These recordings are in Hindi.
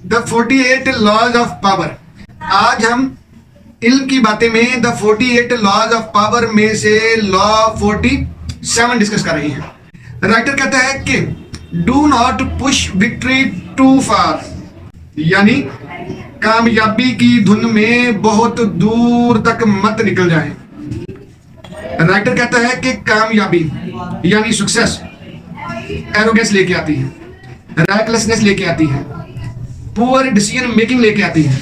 The 48 laws of power. आज हम इल्म की बातें में द 48 लॉज ऑफ पावर में से लॉ 47 डिस्कस कर रहे हैं। राइटर कहता है कि do not push victory too far, यानी कामयाबी की धुन में बहुत दूर तक मत निकल जाए। राइटर कहता है कि कामयाबी यानी सक्सेस एरोगेंस लेके आती है, रैकलेसनेस लेके आती है, पुअर डिसीजन मेकिंग लेके आती है,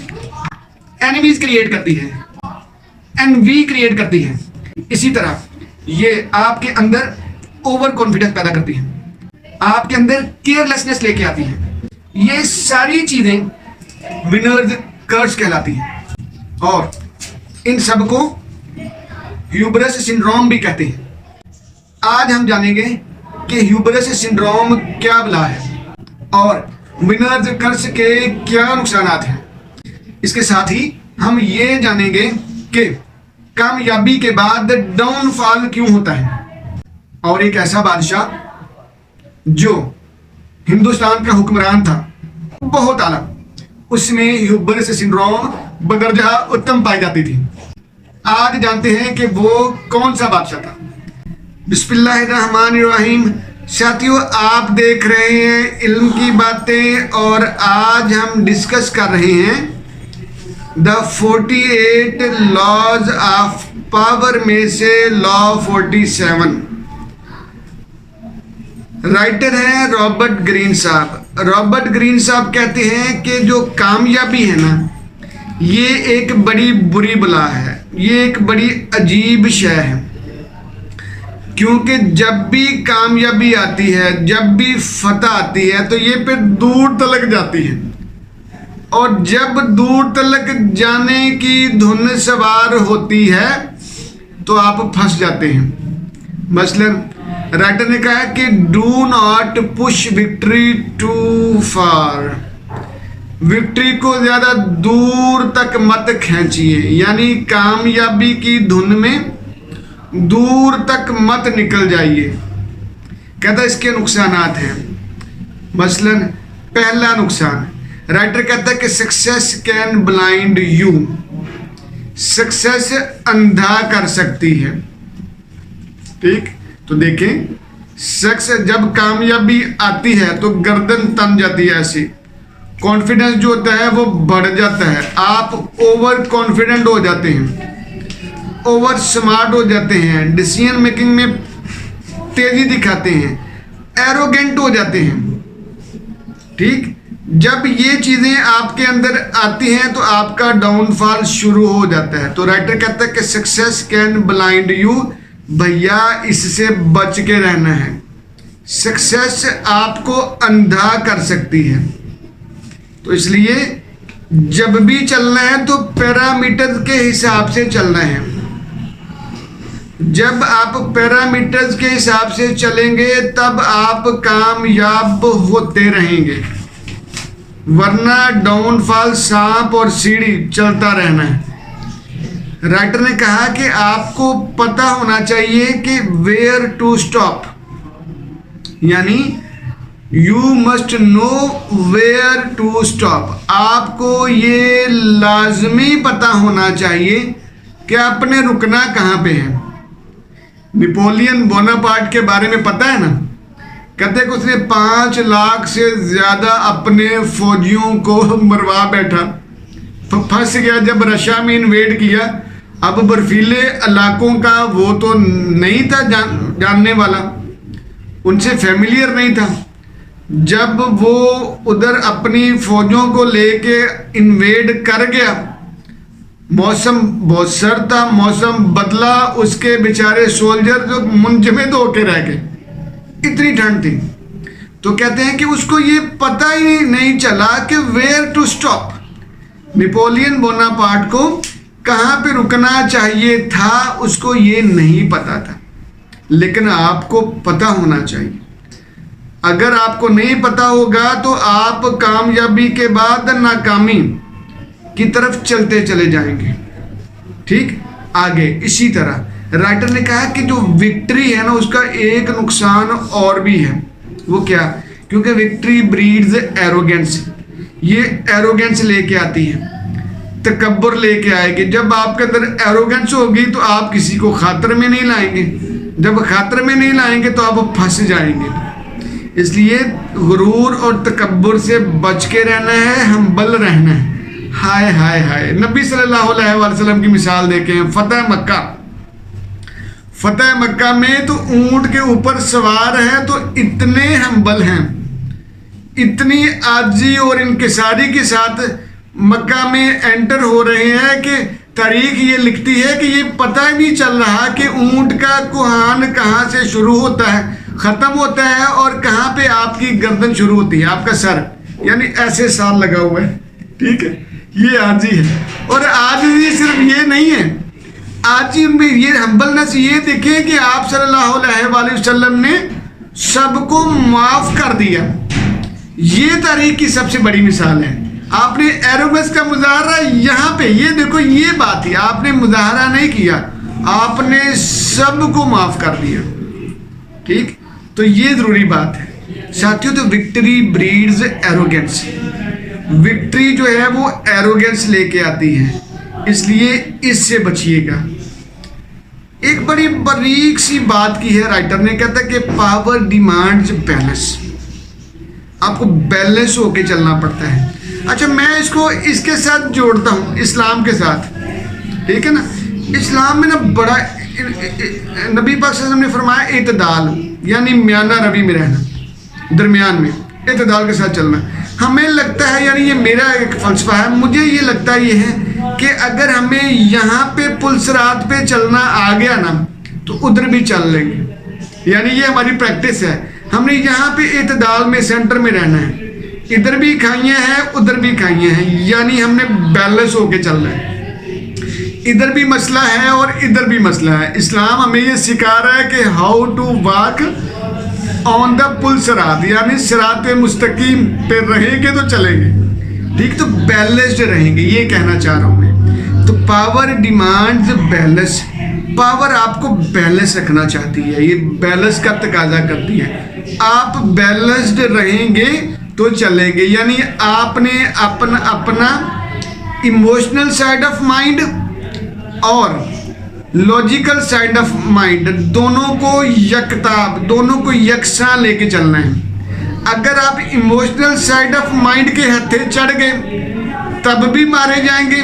एनिमीज क्रिएट करती है, एनवी क्रिएट करती है। इसी तरह ये आपके अंदर ओवर कॉन्फिडेंस पैदा करती है, आपके अंदर केयरलेसनेस लेके आती है। ये सारी चीजें विनर्स कर्स कहलाती हैं और इन सबको ह्यूबरस सिंड्रोम भी कहते हैं। आज हम जानेंगे कि ह्यूबरस सिंड्रोम क्या बला है और विनर्स कर्स के क्या नुकसान हैं। इसके साथ ही हम ये जानेंगे कि कामयाबी के बाद डाउनफॉल क्यों होता है और एक ऐसा बादशाह जो हिंदुस्तान का हुक्मरान था बहुत आला, उसमें ह्यूबरस सिंड्रोम बदरजा उत्तम पाई जाती थी। आज जानते हैं कि वो कौन सा बादशाह था। बिस्मिल्लाहिर्रहमानिर्रहीम। साथियों, आप देख रहे हैं इल्म की बातें और आज हम डिस्कस कर रहे हैं द 48 लॉज ऑफ पावर में से लॉ 47। राइटर है रॉबर्ट ग्रीन साहब। रॉबर्ट ग्रीन साहब कहते हैं कि जो कामयाबी है ना, ये एक बड़ी बुरी बला है, ये एक बड़ी अजीब शय है। क्योंकि जब भी कामयाबी आती है, जब भी फतह आती है तो ये फिर दूर तलक जाती है और जब दूर तलक जाने की धुन सवार होती है तो आप फंस जाते हैं। मसलन राइटर ने कहा कि do not push victory too far, victory को ज्यादा दूर तक मत खींचिए, यानी कामयाबी की धुन में दूर तक मत निकल जाइए। कहता इसके नुकसानात हैं। मसलन पहला नुकसान, राइटर कहता है कि success can blind you, success अंधा कर सकती है। ठीक, तो देखें, शख्स जब कामयाबी आती है तो गर्दन तन जाती है, ऐसी कॉन्फिडेंस जो होता है वो बढ़ जाता है, आप ओवर कॉन्फिडेंट हो जाते हैं, ओवर स्मार्ट हो जाते हैं, डिसीजन मेकिंग में तेजी दिखाते हैं, एरोगेंट हो जाते हैं। ठीक, जब ये चीजें आपके अंदर आती हैं तो आपका डाउनफॉल शुरू हो जाता है। तो राइटर कहता है कि सक्सेस कैन ब्लाइंड यू, भैया इससे बच के रहना है। सक्सेस आपको अंधा कर सकती है, तो इसलिए जब भी चलना है तो पैरामीटर्स के हिसाब से चलना है। जब आप पैरामीटर्स के हिसाब से चलेंगे तब आप कामयाब होते रहेंगे, वरना डाउनफॉल सांप और सीढ़ी चलता रहना है। राइटर ने कहा कि आपको पता होना चाहिए कि वेयर टू स्टॉप, यानी you must know where to stop. आपको ये लाजमी पता होना चाहिए कि आपने रुकना कहाँ पे है। नेपोलियन बोनापार्ट के बारे में पता है ना, कहते कि उसने 5 लाख से ज्यादा अपने फौजियों को मरवा बैठा, फंस गया जब रशिया में इन्वेड किया। अब बर्फीले इलाकों का वो तो नहीं था जानने वाला, उनसे फैमिलियर नहीं था। जब वो उधर अपनी फौजों को लेके इन्वेड कर गया, मौसम बहुत सर्द था, मौसम बदला, उसके बेचारे सोल्जर जो मुंजमद होके रह गए, इतनी ठंड थी। तो कहते हैं कि उसको ये पता ही नहीं चला कि where to stop. Napoleon Bonaparte को कहाँ पे रुकना चाहिए था उसको ये नहीं पता था, लेकिन आपको पता होना चाहिए। अगर आपको नहीं पता होगा तो आप कामयाबी के बाद नाकामी की तरफ चलते चले जाएंगे। ठीक, आगे इसी तरह राइटर ने कहा कि जो विक्ट्री है ना, उसका एक नुकसान और भी है। वो क्या? क्योंकि विक्ट्री ब्रीड्स एरोगेंस, ये एरोगेंस लेके आती है, तकब्बुर लेके आएगी। जब आपके अंदर एरोगेंस होगी तो आप किसी को खातर में नहीं लाएंगे, जब खातर में नहीं लाएंगे तो आप फंस जाएंगे। इसलिए गुरूर और तकब्बुर से बच के रहना है, हम्बल रहना है। हाय हाय हाय, नबी सल्लल्लाहु अलैहि वसल्लम की मिसाल देखें। फतेह मक्का में तो ऊंट के ऊपर सवार हैं तो इतने हम्बल हैं, इतनी आजी और इनकिसारी के साथ मक्का में एंटर हो रहे हैं कि तारीख ये लिखती है कि ये पता ही नहीं चल रहा कि ऊंट का कुहान कहाँ से शुरू होता है, ख़त्म होता है, और कहाँ पे आपकी गर्दन शुरू होती है, आपका सर, यानी ऐसे साल लगा हुआ है। ठीक है, ये आजी है। और आजी सिर्फ ये नहीं है, आजी में ये हम्बलनेस ये देखें कि आप सल्लल्लाहु अलैहि वसल्लम ने सबको माफ़ कर दिया। ये तारीख की सबसे बड़ी मिसाल है। आपने एरोगेंस का मुजाहरा यहाँ पे, ये देखो, ये बात ही, आपने मुजाहरा नहीं किया, आपने सबको माफ कर दिया। ठीक, तो ये जरूरी बात है साथियों। तो विक्ट्री ब्रीड्स एरोगेंस, विक्ट्री जो है वो एरोगेंस लेके आती है, इसलिए इससे बचिएगा। एक बड़ी बारीक सी बात की है राइटर ने, कहता है कि पावर डिमांड्स बैलेंस, आपको बैलेंस होके चलना पड़ता है। अच्छा, मैं इसको इसके साथ जोड़ता हूँ, इस्लाम के साथ। ठीक है ना, इस्लाम में ना बड़ा नबी पाक सल्लल्लाहु अलैहि वसल्लम ने फरमाया इत्दाल, यानी म्याना रवि में रहना, दरमियान में इत्दाल के साथ चलना। हमें लगता है, यानी ये मेरा एक फलसफा है, मुझे ये लगता ये है कि अगर हमें यहाँ पे पुलसरात पे चलना आ गया ना तो उधर भी चल लेंगे, यानी ये हमारी प्रैक्टिस है। हमने यहाँ पे इत्दाल में, सेंटर में रहना है, इधर भी खाइयाँ हैं उधर भी खाइयाँ हैं, यानी हमने बैलेंस होके चलना है। इधर भी मसला है और इधर भी मसला है। इस्लाम हमें ये सिखा रहा है कि how to walk on the पुल सिरात, यानी सिरात मुस्तकीम पे रहेंगे तो चलेंगे। ठीक, तो बैलेंस्ड रहेंगे, ये कहना चाह रहा हूँ मैं। तो पावर डिमांड्स बैलेंस, पावर आपको बैलेंस रखना चाहती है, ये बैलेंस का तकाजा करती है। आप बैलेंस्ड रहेंगे तो चलेंगे, यानी आपने अपना इमोशनल साइड ऑफ माइंड और लॉजिकल साइड ऑफ माइंड दोनों को यकताब, दोनों को यकसां लेके चलना है। अगर आप इमोशनल साइड ऑफ माइंड के हत्थे चढ़ गए तब भी मारे जाएंगे,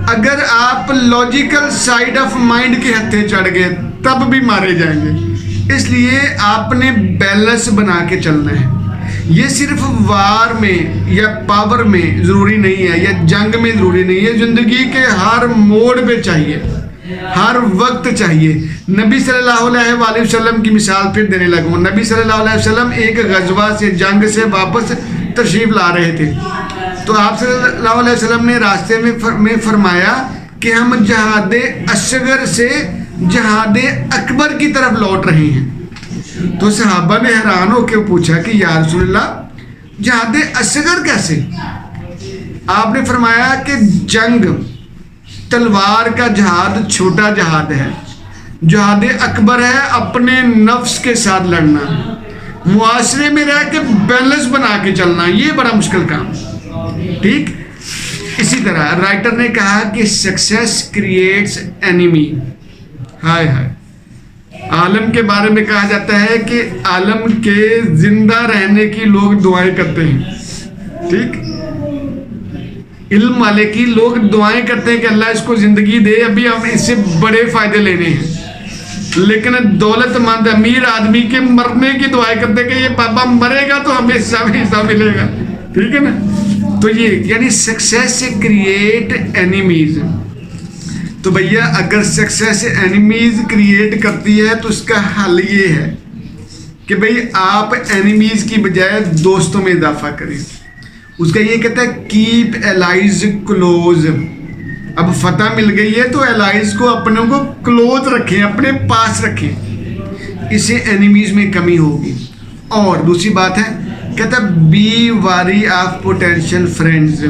अगर आप लॉजिकल साइड ऑफ माइंड के हत्थे चढ़ गए तब भी मारे जाएंगे। इसलिए आपने बैलेंस बना के चलना है। ये सिर्फ वार में या पावर में ज़रूरी नहीं है, या जंग में ज़रूरी नहीं है, ज़िंदगी के हर मोड़ पे चाहिए, हर वक्त चाहिए। नबी सल्लल्लाहु अलैहि वसल्लम की मिसाल फिर देने लगा। नबी सल्लल्लाहु अलैहि वसल्लम एक गजवा से, जंग से वापस तशरीफ़ ला रहे थे, तो आप सल्लल्लाहु अलैहि वसल्लम ने रास्ते में फरमाया कि हम जहाद असगर से जहाद अकबर की तरफ लौट रहे हैं। तो सहाबा ने हैरान होकर पूछा कि या रसूलल्लाह जहाद असगर कैसे? आपने फरमाया कि जंग तलवार का जहाद छोटा जहाद है, जहाद अकबर है अपने नफ्स के साथ लड़ना, मुआशरे में रह के बैलेंस बना के चलना, ये बड़ा मुश्किल काम। ठीक, इसी तरह राइटर ने कहा कि सक्सेस क्रिएट्स एनिमी। हाय हाय, आलम के बारे में कहा जाता है कि आलम के जिंदा रहने की लोग दुआएं करते हैं। ठीक, इल्म वाले की लोग दुआएं करते हैं कि अल्लाह इसको जिंदगी दे, अभी हम इससे बड़े फायदे लेने हैं। लेकिन दौलतमंद अमीर आदमी के मरने की दुआएं करते हैं कि ये बाबा मरेगा तो हमें हिस्सा मिलेगा। ठीक है ना, तो ये यानी सक्सेस से क्रिएट एनिमीज। तो भैया अगर सक्सेस एनिमीज क्रिएट करती है तो उसका हल ये है कि भाई आप एनिमीज की बजाय दोस्तों में इजाफा करें। उसका ये कहता है कीप एलाइज क्लोज। अब फतह मिल गई है तो एलाइज को, अपनों को क्लोज रखें, अपने पास रखें, इससे एनिमीज में कमी होगी। और दूसरी बात है, कहता है बी वारी ऑफ पोटेंशियल फ्रेंड्स।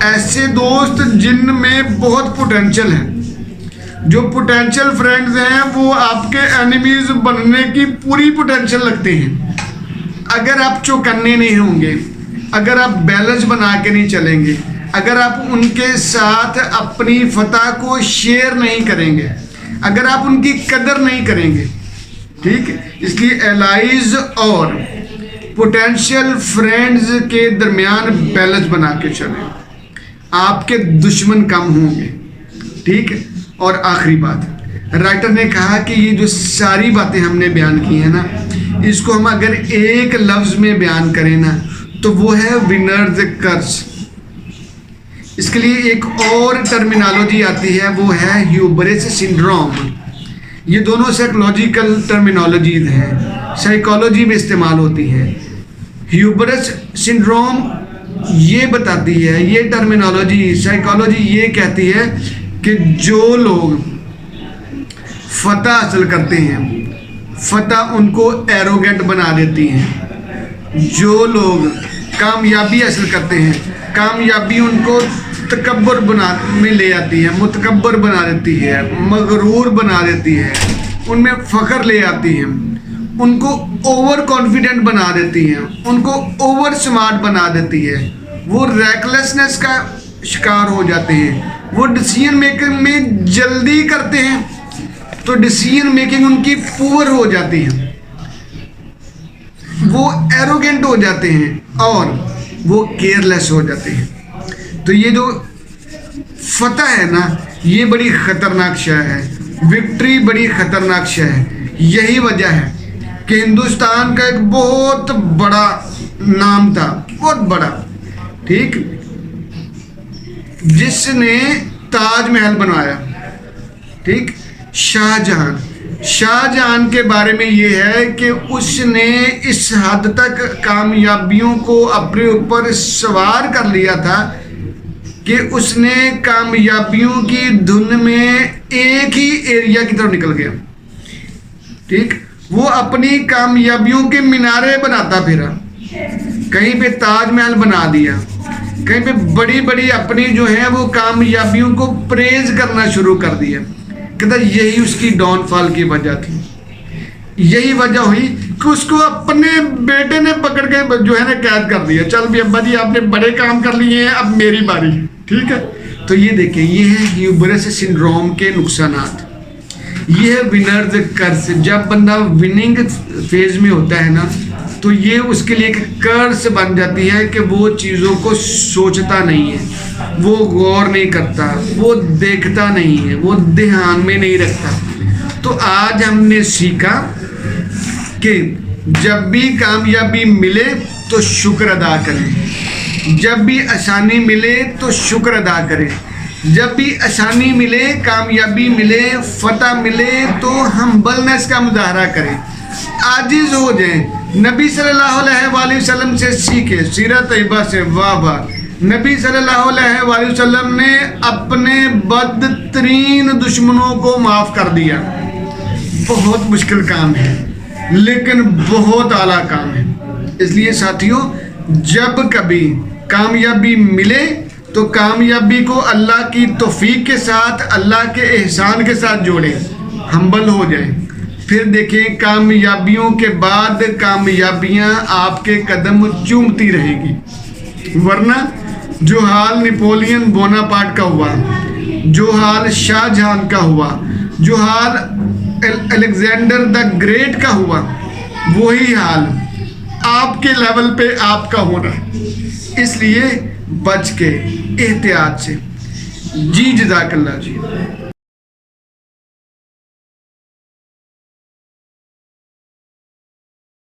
ऐसे दोस्त जिनमें बहुत पोटेंशियल है, जो पोटेंशियल फ्रेंड्स हैं वो आपके एनिमीज बनने की पूरी पोटेंशियल लगते हैं। अगर आप चौकन्ने नहीं होंगे, अगर आप बैलेंस बना के नहीं चलेंगे, अगर आप उनके साथ अपनी फतह को शेयर नहीं करेंगे, अगर आप उनकी कदर नहीं करेंगे, ठीक है। इसलिए एलाइज और पोटेंशियल फ्रेंड्स के दरमियान बैलेंस बना के चलें, आपके दुश्मन कम होंगे, ठीक है। और आखिरी बात, राइटर ने कहा कि ये जो सारी बातें हमने बयान की हैं ना, इसको हम अगर एक लफ्ज़ में बयान करें ना, तो वो है विनर्स कर्स। इसके लिए एक और टर्मिनोलॉजी आती है, वो है ह्यूबरिस सिंड्रोम। ये दोनों साइकोलॉजिकल टर्मिनोलॉजीज हैं, साइकोलॉजी में इस्तेमाल होती है। ह्यूबरिस सिंड्रोम ये बताती है, ये टर्मिनोलॉजी साइकोलॉजी ये कहती है कि जो लोग फतह हासिल करते हैं, फतह उनको एरोगेंट बना देती हैं। जो लोग कामयाबी हासिल करते हैं, कामयाबी उनको तकब्बुर बना में ले आती है, मुतकब्बर बना देती है, मगरूर बना देती है, उनमें फ़ख्र ले आती है, उनको ओवर कॉन्फिडेंट बना देती हैं, उनको ओवर स्मार्ट बना देती है। वो रैकलेसनेस का शिकार हो जाते हैं, वो डिसीजन मेकिंग में जल्दी करते हैं, तो डिसीजन मेकिंग उनकी पुअर हो जाती है, वो एरोगेंट हो जाते हैं और वो केयरलेस हो जाते हैं। तो ये जो फतह है ना, ये बड़ी ख़तरनाक शय है, विक्ट्री बड़ी ख़तरनाक शय है। यही वजह है कि हिंदुस्तान का एक बहुत बड़ा नाम था, बहुत बड़ा, ठीक, जिसने ताजमहल बनवाया, ठीक, शाहजहां के बारे में ये है कि उसने इस हद तक कामयाबियों को अपने ऊपर सवार कर लिया था कि उसने कामयाबियों की धुन में एक ही एरिया की तरफ निकल गया, ठीक। वो अपनी कामयाबियों के मीनारे बनाता फिरा, कहीं पे ताजमहल बना दिया, कहीं पे बड़ी बड़ी अपनी जो है वो कामयाबियों को प्रेज करना शुरू कर दिया। कहता यही उसकी डाउनफॉल की वजह थी। यही वजह हुई कि उसको अपने बेटे ने पकड़ के जो है ना कैद कर दिया, चल भी अब्बा जी आपने बड़े काम कर लिए हैं, अब मेरी बारी, ठीक है। तो ये देखें, ये है ह्यूबरिस सिंड्रोम के नुकसानात, ये है विनर्स कर्स। जब बंदा विनिंग फेज में होता है ना, तो ये उसके लिए एक कर्स बन जाती है कि वो चीज़ों को सोचता नहीं है, वो गौर नहीं करता, वो देखता नहीं है, वो ध्यान में नहीं रखता। तो आज हमने सीखा कि जब भी कामयाबी मिले तो शुक्र अदा करें, जब भी आसानी मिले तो शुक्र अदा करें, जब भी आसानी मिले, कामयाबी मिले, फतह मिले तो हम्बलनेस का मुजाहरा करें, आजिज़ हो जाएं। नबी सल्लल्लाहु अलैहि वसल्लम से सीखे, सीरत तैयबा से। वाह वाह, नबी सल्लल्लाहु अलैहि वसल्लम ने अपने बदतरीन दुश्मनों को माफ़ कर दिया। बहुत मुश्किल काम है, लेकिन बहुत आला काम है। इसलिए साथियों, जब कभी कामयाबी मिले तो कामयाबी को अल्लाह की तौफीक के साथ, अल्लाह के एहसान के साथ जोड़ें, हम्बल हो जाएं। फिर देखें, कामयाबियों के बाद कामयाबियां आपके कदम चूमती रहेगी। वरना जो हाल नेपोलियन बोनापार्ट का हुआ, जो हाल शाहजहां का हुआ, जो हाल अलेक्जेंडर द ग्रेट का हुआ, वही हाल आपके लेवल पे आपका होना है। इसलिए बच के, एहतियात से। जी जज़ाकल्लाह जी।